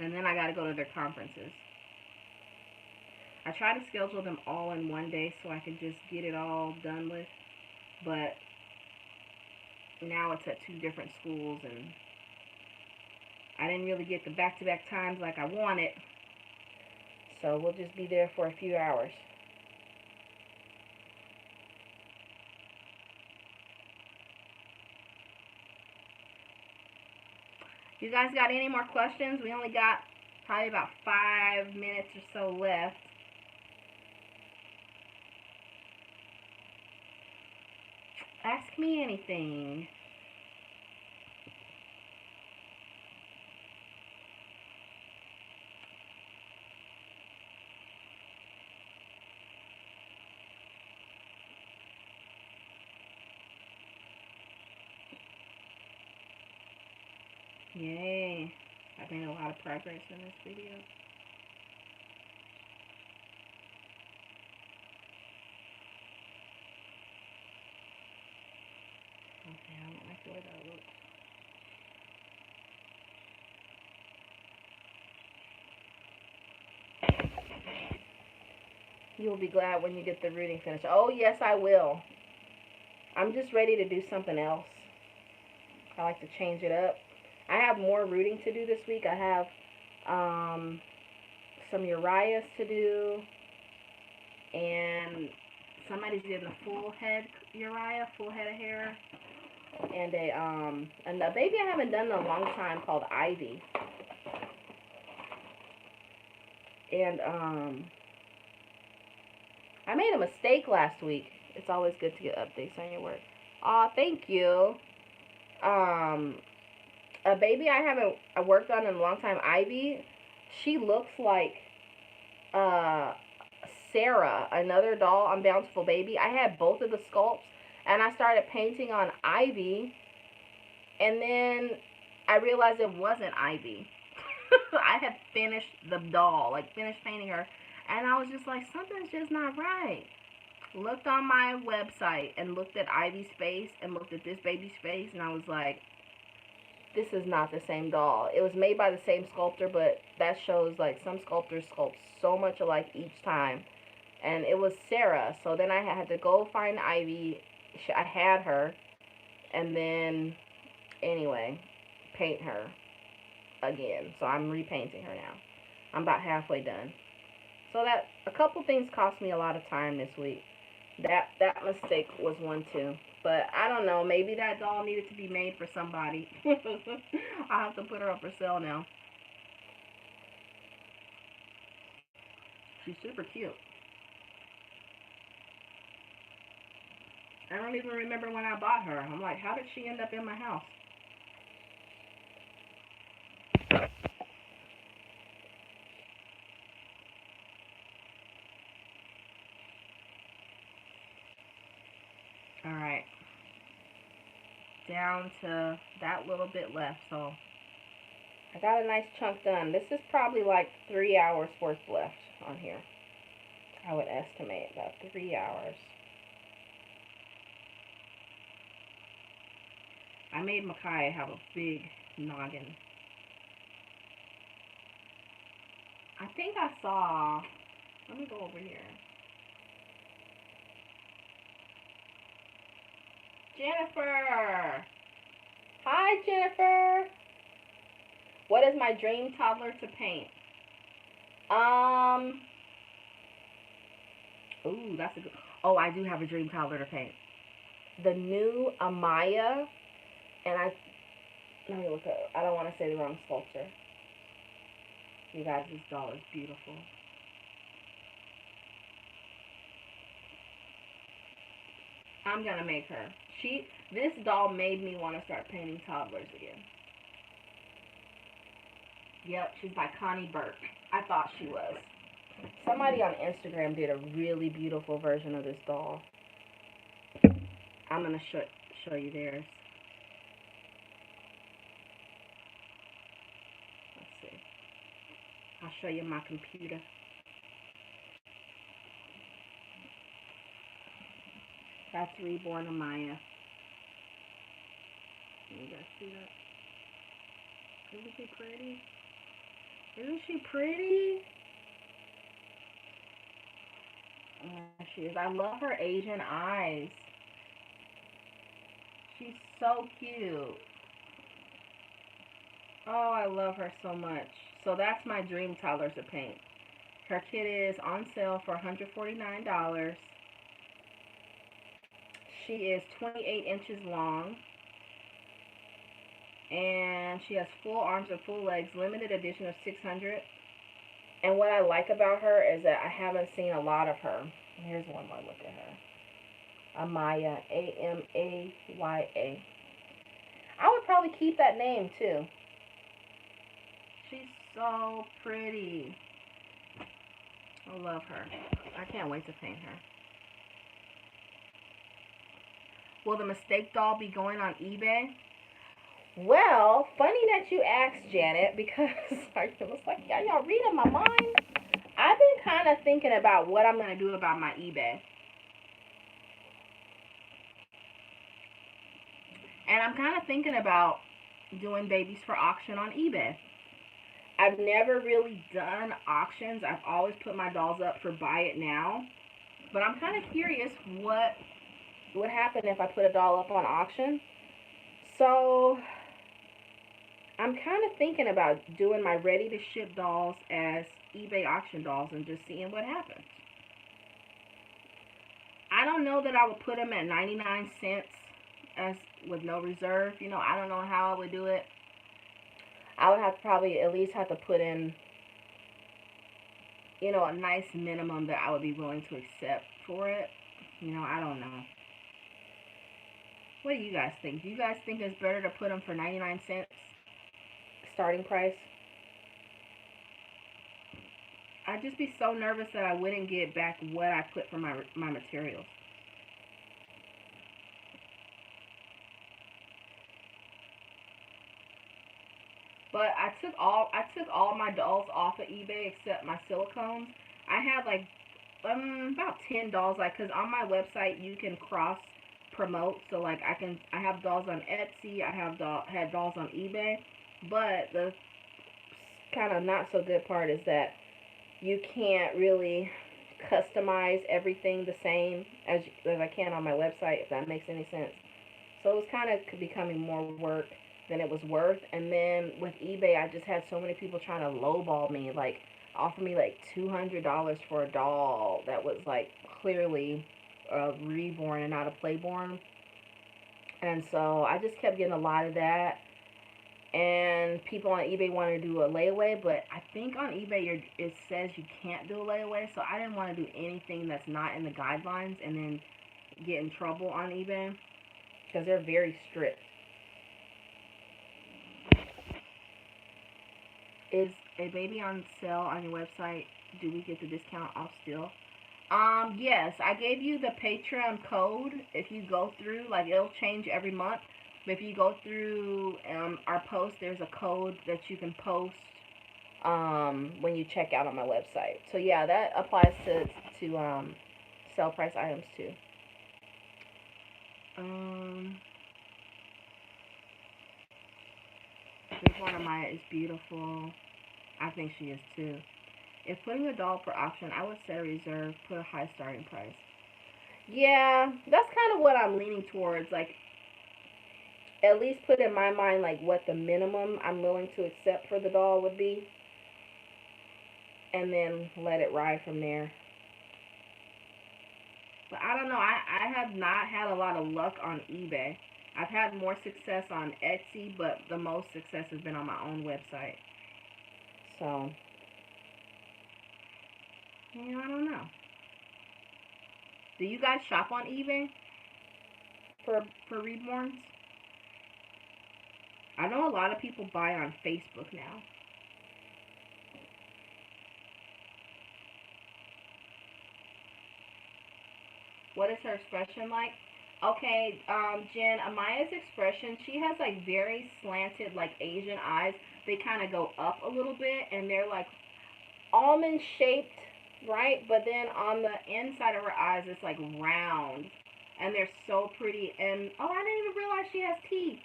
And then I gotta go to their conferences. I try to schedule them all in one day so I can just get it all done with. But now it's at 2 different schools, and I didn't really get the back-to-back times like I wanted. So we'll just be there for a few hours. You guys got any more questions? We only got probably about 5 minutes or so left. Ask me anything. Yay. I've made a lot of progress in this video. Okay, I don't like the way that looks. You'll be glad when you get the rooting finished. Oh, yes, I will. I'm just ready to do something else. I like to change it up. I have more rooting to do this week. I have some Uriahs to do, and somebody's getting a full head Uriah, full head of hair, and a baby I haven't done in a long time called Ivy. And I made a mistake last week. It's always good to get updates on your work. Aw, thank you. A baby I haven't worked on in a long time, Ivy. She looks like Sarah, another doll on Bountiful Baby. I had both of the sculpts, and I started painting on Ivy, and then I realized it wasn't Ivy. I had finished the doll, like finished painting her, and I was just like, something's just not right. Looked on my website and looked at Ivy's face and looked at this baby's face, and I was like, this is not the same doll. It was made by the same sculptor, but that shows like some sculptors sculpt so much alike each time. And it was Sarah, so then I had to go find Ivy. I had her, and then anyway, paint her again. So I'm repainting her now. I'm about halfway done. So that a couple things cost me a lot of time this week. That mistake was one too. But I don't know, maybe that doll needed to be made for somebody. I'll have to put her up for sale now. She's super cute. I don't even remember when I bought her. I'm like, how did she end up in my house? Alright. Down to that little bit left, so I got a nice chunk done. This is probably like 3 hours worth left on here. I would estimate about 3 hours. I made Makai have a big noggin. I think I saw, let me go over here. Jennifer! Hi, Jennifer! What is my dream toddler to paint? Ooh, that's a good, oh, I do have a dream toddler to paint. The new Amaya, and let me look at, I don't want to say the wrong sculpture. You guys, this doll is beautiful. I'm gonna make her. This doll made me want to start painting toddlers again. Yep, she's by Connie Burke. I thought she was. Somebody on Instagram did a really beautiful version of this doll. I'm gonna show you theirs. Let's see. I'll show you my computer. That's Reborn Amaya. You guys see that? Isn't she pretty? Isn't she pretty? She is. I love her Asian eyes. She's so cute. Oh, I love her so much. So that's my dream toddler to paint. Her kit is on sale for $149. She is 28 inches long. And she has full arms and full legs, limited edition of 600. And what I like about her is that I haven't seen a lot of her. Here's one more look at her. Amaya, Amaya. I would probably keep that name too. She's so pretty. I love her. I can't wait to paint her. Will the mistake doll be going on eBay? Well, funny that you asked, Janet, because it was like, y'all reading my mind? I've been kind of thinking about what I'm going to do about my eBay. And I'm kind of thinking about doing babies for auction on eBay. I've never really done auctions. I've always put my dolls up for buy it now. But I'm kind of curious what would happen if I put a doll up on auction. So I'm kind of thinking about doing my ready-to-ship dolls as eBay auction dolls and just seeing what happens. I don't know that I would put them at 99 cents as with no reserve. You know, I don't know how I would do it. I would have to probably at least have to put in, you know, a nice minimum that I would be willing to accept for it. You know, I don't know. What do you guys think? Do you guys think it's better to put them for 99 cents starting price? I'd just be so nervous that I wouldn't get back what I put for my materials. But I took all my dolls off of eBay except my silicones. I had like about 10 dolls, like, cause on my website you can cross promote. So like I have dolls on Etsy. I have had dolls on eBay. But the kind of not so good part is that you can't really customize everything the same as I can on my website, if that makes any sense. So it was kind of becoming more work than it was worth. And then with eBay, I just had so many people trying to lowball me, like offer me like $200 for a doll that was like clearly a reborn and not a playborn. And so I just kept getting a lot of that. And people on eBay want to do a layaway, but I think on eBay it says you can't do a layaway, so I didn't want to do anything that's not in the guidelines and then get in trouble on eBay because they're very strict. Is a baby on sale on your website? Do we get the discount off still? Yes, I gave you the Patron code. If you go through, like, it'll change every month. But if you go through our post, there's a code that you can post when you check out on my website. So yeah, that applies to sell price items too. This one of Maya is beautiful. I think she is too. If putting a doll for auction, I would set a reserve, put a high starting price. Yeah, that's kind of what I'm leaning towards. Like, at least put in my mind, like, what the minimum I'm willing to accept for the doll would be. And then let it ride from there. But I don't know. I have not had a lot of luck on eBay. I've had more success on Etsy, but the most success has been on my own website. So, yeah, I don't know. Do you guys shop on eBay for reborns? I know a lot of people buy on Facebook now. What is her expression like? Okay, Jen, Amaya's expression, she has like very slanted, like Asian eyes. They kind of go up a little bit, and they're like almond shaped, right? But then on the inside of her eyes, it's like round, and they're so pretty. And oh, I didn't even realize she has teeth.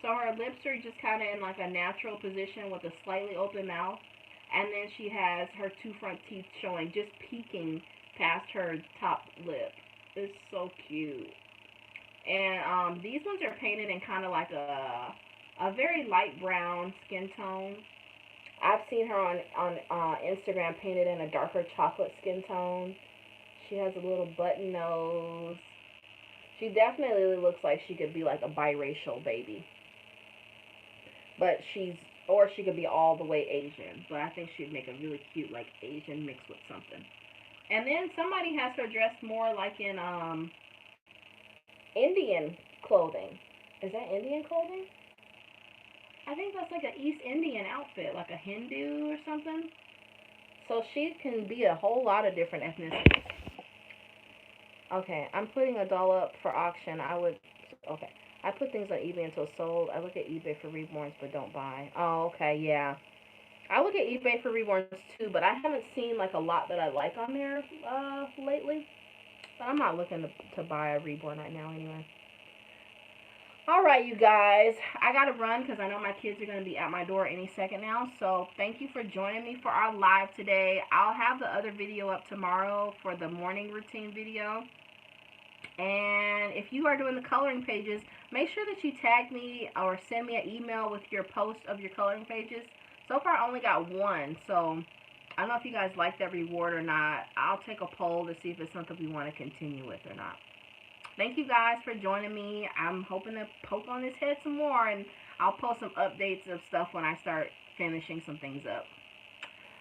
So her lips are just kind of in like a natural position with a slightly open mouth, and then she has her two front teeth showing, just peeking past her top lip. It's so cute. And these ones are painted in kind of like a very light brown skin tone. I've seen her on Instagram painted in a darker chocolate skin tone. She has a little button nose. She definitely looks like she could be like a biracial baby. But or she could be all the way Asian. But I think she'd make a really cute like Asian mixed with something. And then somebody has her dressed more like in Indian clothing. Is that Indian clothing? I think that's like an East Indian outfit, like a Hindu or something. So she can be a whole lot of different ethnicities. Okay, I'm putting a doll up for auction. Okay. I put things on eBay until sold. I look at eBay for reborns but don't buy. Oh, okay, yeah. I look at eBay for reborns too, but I haven't seen like a lot that I like on there lately. But I'm not looking to buy a reborn right now anyway. Alright, you guys. I gotta run because I know my kids are going to be at my door any second now. So thank you for joining me for our live today. I'll have the other video up tomorrow for the morning routine video. And if you are doing the coloring pages, make sure that you tag me or send me an email with your post of your coloring pages. So far, I only got one, so I don't know if you guys like that reward or not. I'll take a poll to see if it's something we want to continue with or not. Thank you guys for joining me. I'm hoping to poke on this head some more, and I'll post some updates of stuff when I start finishing some things up.